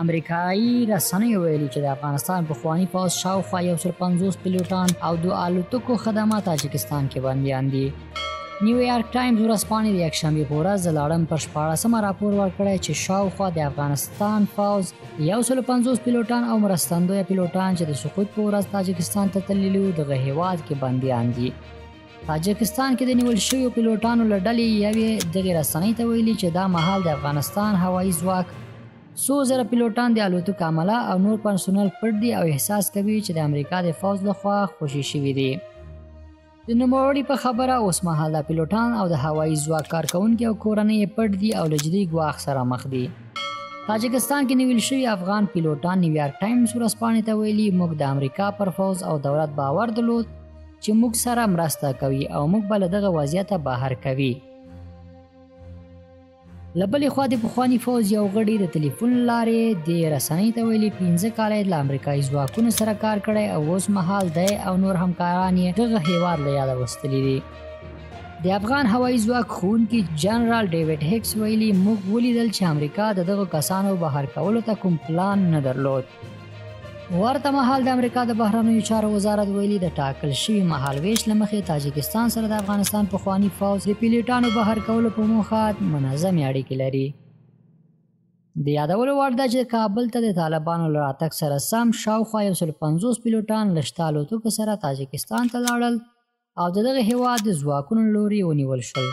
امریکایي رسنیو ویلي چې د افغانستان پخوانی پوځ شاوخوا 150 پیلوټان او 2 الوتکو خدمات تاجکستان کې بنديان دي. نیویارک ټایمز ورځپاڼې د یکشنبې په ورځ د لاړم پر 14مه راپور ورکړی چې شاوخوا د افغانستان پوځ 150 پیلوټان او مرستندویه پیلوټان چې د سقوط په ورځ تاجکستان ته تللي وو دغه هیواد کې بنديان دي. تاجکستان کې د نیول شویو پیلوټانو له ډلې یوې دغې رسنۍ ته ویلي چې دا مهال د افغانستان هوایي ځواک 100,000 پیلوټان د الوتکو عمله او نور پرسونل پټ دي او احساس کوي چې د امریکا د فوج لخوا خوشي شوي دي. د نوموړي په خبره اوس مهال د پیلوټان او د هوایي ځواک کارکونکي او کورنۍ پټ دي او له جدي ګواښ سره مخ دي. تاجکستان کې نیول شوي افغان پیلوټان نیویارک ټایمز ورځپاڼې ته ویلي موږ د امریکا پر فوج او دولت باور درلود چې موږ سره مرسته کوي او موږ بل دغه وضعیت بهر کوي. لبلې خوا د پخوانی فوج یو غړي د ټلیفون لارې د رسنۍ ته ویلي 15 کال یې له امریکایي ځواکونو سره کار کړی او اوس مهال دی او نور همکاران یې دغه هیواد له یاده وستلي دي. د افغان هوایي ځواک ښوونکي جنرال ډیوډ هیکس ویلي موږ ولیدل چې امریکا د دغه کسانو بهر کولو ته کوم پلان نه درلود. ورته مهال د امریکا د بهرنیو چارو وزارت ویلي د ټاکل شوي مهالویش له مخې تاجکستان سره د افغانستان پخوانی فوج د پیلوټانو بهر کولو په موخه منظمې اړیکې لري. د یادولو وړ ده چې کابل ته د طالبانو له راتګ سره سم شاوخوا 150 پیلوټان له شته الوتکو سره تاجکستان ته لاړل او د دغه هیواد د ځواکونو لوري ونیول شول.